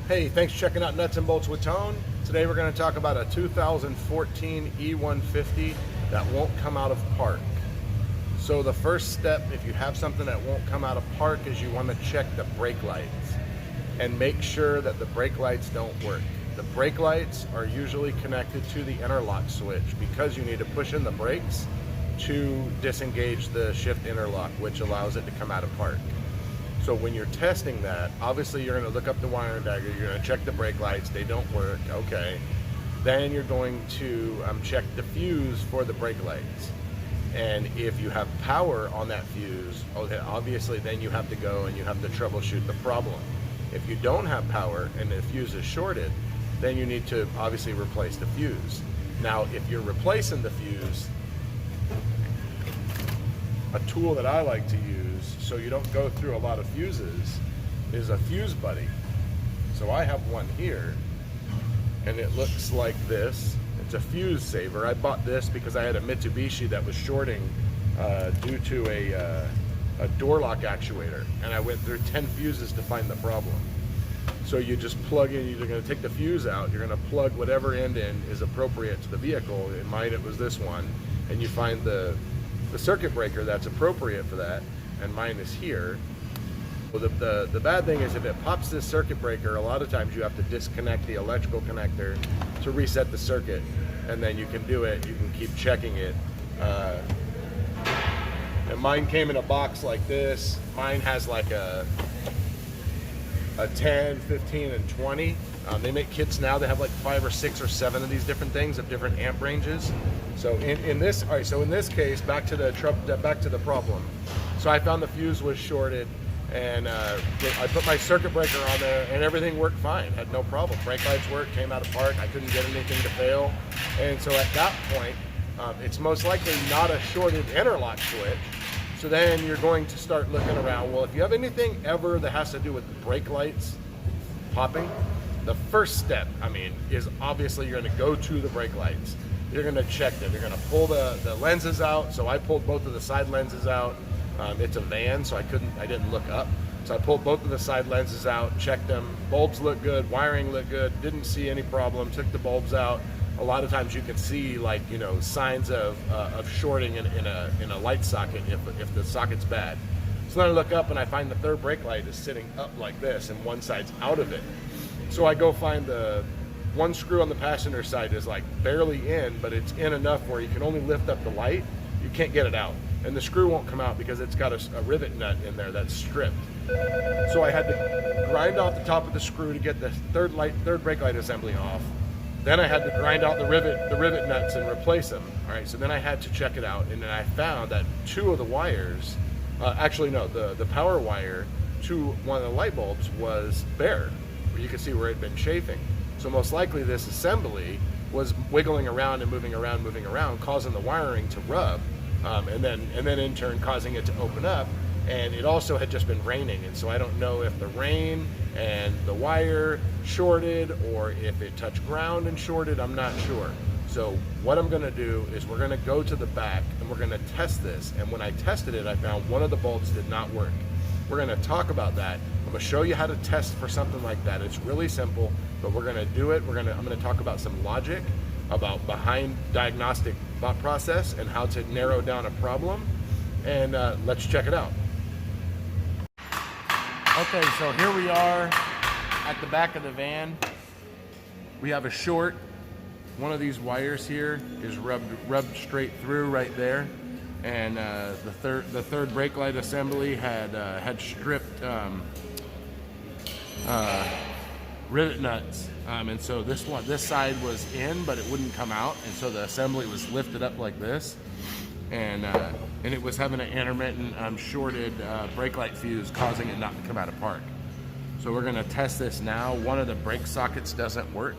Hey, thanks for checking out Nuts and Bolts with Tone. Today we're going to talk about a 2014 E150 that won't come out of park. So the first step, if you have something that won't come out of park, is you want to check the brake lights and make sure that the brake lights don't work. The brake lights are usually connected to the interlock switch because you need to push in the brakes to disengage the shift interlock, which allows it to come out of park. So when you're testing that, obviously you're going to look up the wiring diagram, you're going to check the brake lights, they don't work, okay. Then you're going to check the fuse for the brake lights. And if you have power on that fuse, okay, obviously then you have to go and you have to troubleshoot the problem. If you don't have power and the fuse is shorted, then you need to obviously replace the fuse. Now, if you're replacing the fuse, a tool that I like to use so you don't go through a lot of fuses is a fuse buddy. So I have one here and it looks like this. It's a fuse saver. I bought this because I had a Mitsubishi that was shorting due to a door lock actuator, and I went through 10 fuses to find the problem. So you just plug in, you're going to take the fuse out, you're going to plug whatever end in is appropriate to the vehicle. In mine it was this one, and you find the circuit breaker that's appropriate for that, and mine is here. Well, the bad thing is if it pops this circuit breaker, a lot of times you have to disconnect the electrical connector to reset the circuit, and then you can do it, you can keep checking it. And mine came in a box like this. Mine has like a 10, 15, and 20. They make kits now, they have like 5 or 6 or 7 of these different things of different amp ranges. So in this, all right, so in this case, back to the problem. So I found the fuse was shorted, and I put my circuit breaker on there and everything worked fine, had no problem. Brake lights worked, came out of park, I couldn't get anything to fail. And so at that point, it's most likely not a shorted interlock switch. So then you're going to start looking around. Well, if you have anything ever that has to do with brake lights popping, the first step, is obviously you're going to go to the brake lights. You're going to check them. You're going to pull the lenses out. So I pulled both of the side lenses out. It's a van, so I didn't look up. So I pulled both of the side lenses out, checked them. Bulbs look good, wiring looked good, didn't see any problem, took the bulbs out. A lot of times you can see signs of shorting in a light socket if the socket's bad. So then I look up and I find the third brake light is sitting up like this and one side's out of it. So I go find the one screw on the passenger side is like barely in, but it's in enough where you can only lift up the light. You can't get it out. And the screw won't come out because it's got a rivet nut in there that's stripped. So I had to grind off the top of the screw to get the third brake light assembly off. Then I had to grind out the rivet nuts and replace them. All right, so then I had to check it out, and then I found that 2 of the wires, the power wire to one of the light bulbs was bare. You can see where it had been chafing. So most likely this assembly was wiggling around and moving around, causing the wiring to rub, and then in turn causing it to open up. And it also had just been raining, and so I don't know if the rain and the wire shorted or if it touched ground and shorted. I'm not sure. So what I'm going to do is we're going to go to the back and we're going to test this. And when I tested it, I found one of the bolts did not work. We're going to talk about that. I'm going to show you how to test for something like that. It's really simple, but we're going to do it. I'm going to talk about some logic, about behind diagnostic thought process, and how to narrow down a problem. And let's check it out. Okay, so here we are at the back of the van. We have a short. One of these wires here is rubbed straight through right there, and the third brake light assembly had stripped rivet nuts, and so this side was in, but it wouldn't come out, and so the assembly was lifted up like this, and it was having an intermittent shorted brake light fuse, causing it not to come out of park. So we're going to test this now. One of the brake sockets doesn't work.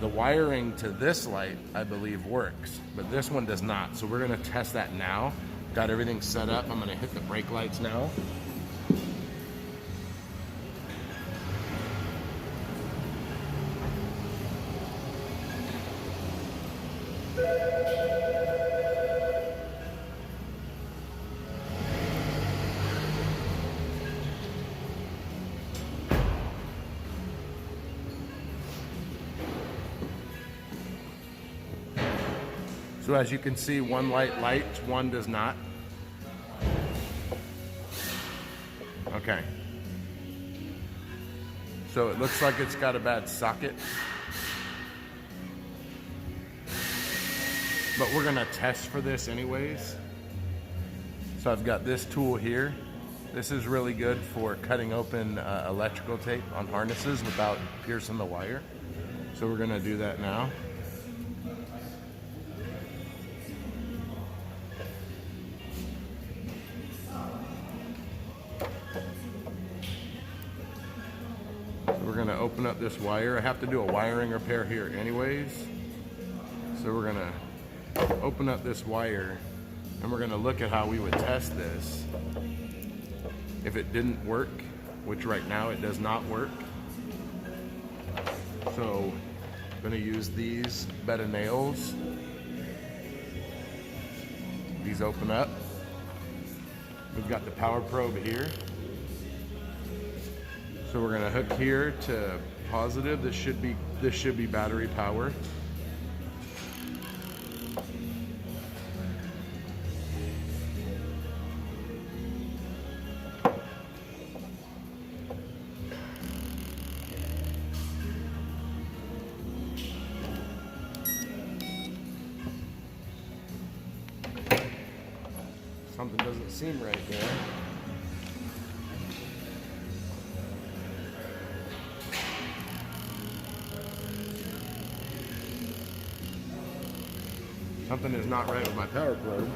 The wiring to this light, I believe, works, but this one does not. So we're going to test that now. Got everything set up. I'm going to hit the brake lights now. So as you can see, one light lights, one does not. Okay. So it looks like it's got a bad socket. But we're gonna test for this anyways. So I've got this tool here. This is really good for cutting open electrical tape on harnesses without piercing the wire. So we're gonna do that now. So we're gonna open up this wire. I have to do a wiring repair here anyways. So we're gonna open up this wire and we're gonna look at how we would test this. If it didn't work, which right now it does not work. So I'm gonna use these bed of nails. These open up. We've got the power probe here. So we're gonna hook here to positive. This should be battery power. Something doesn't seem right there. Something is not right with my power probe.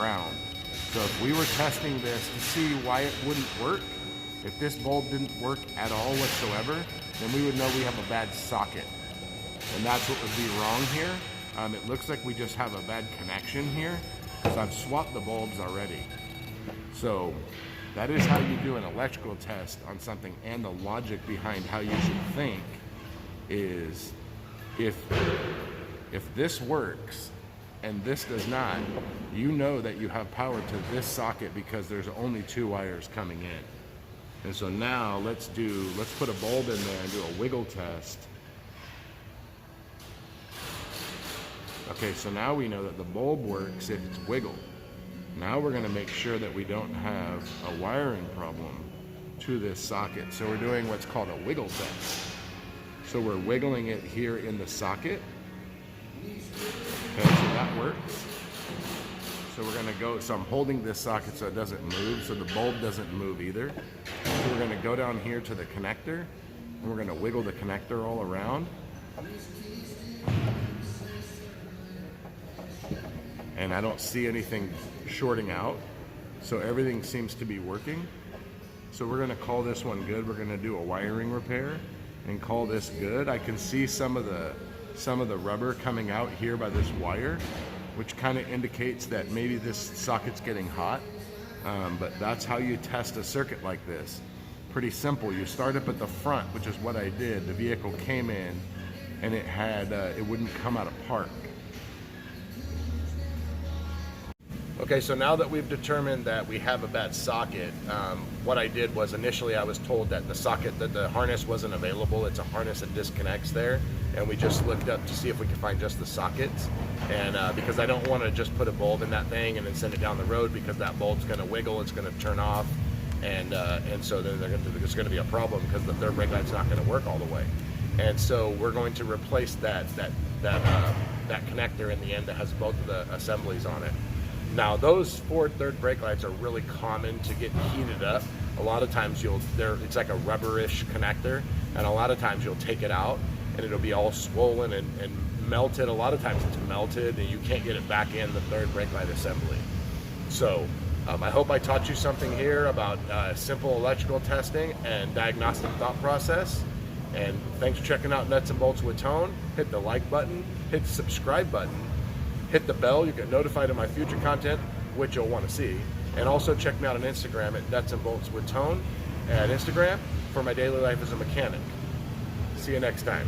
ground. So if we were testing this to see why it wouldn't work, if this bulb didn't work at all whatsoever, then we would know we have a bad socket. And that's what would be wrong here. It looks like we just have a bad connection here because I've swapped the bulbs already. So that is how you do an electrical test on something and the logic behind how you should think is if this works and this does not, you know that you have power to this socket because there's only 2 wires coming in. And so now let's put a bulb in there and do a wiggle test. Okay, so now we know that the bulb works if it's wiggled. Now we're going to make sure that we don't have a wiring problem to this socket. So we're doing what's called a wiggle test. So we're wiggling it here in the socket. Okay, so that works. So we're going to go, so I'm holding this socket so it doesn't move, so the bulb doesn't move either. So we're going to go down here to the connector, and we're going to wiggle the connector all around. And I don't see anything shorting out, so everything seems to be working. So we're going to call this one good. We're going to do a wiring repair and call this good. I can see some of the rubber coming out here by this wire, which kind of indicates that maybe this socket's getting hot. But that's how you test a circuit like this. Pretty simple. You start up at the front, which is what I did. The vehicle came in and it had it wouldn't come out of park. Okay, so now that we've determined that we have a bad socket, what I did was initially I was told that the harness wasn't available. It's a harness that disconnects there, and we just looked up to see if we could find just the sockets. And because I don't want to just put a bulb in that thing and then send it down the road, because that bulb's going to wiggle, it's going to turn off, and so then there's going to be a problem because the third brake light's not going to work all the way. And so we're going to replace that connector in the end that has both of the assemblies on it. Now, those Ford third brake lights are really common to get heated up. A lot of times it's like a rubberish connector, and a lot of times you'll take it out and it'll be all swollen and melted. A lot of times it's melted and you can't get it back in the third brake light assembly. So I hope I taught you something here about simple electrical testing and diagnostic thought process. And thanks for checking out Nuts and Bolts with Tone. Hit the like button, hit the subscribe button, hit the bell, you get notified of my future content, which you'll want to see. And also check me out on Instagram at Nuts and Bolts with Tone at Instagram for my daily life as a mechanic. See you next time.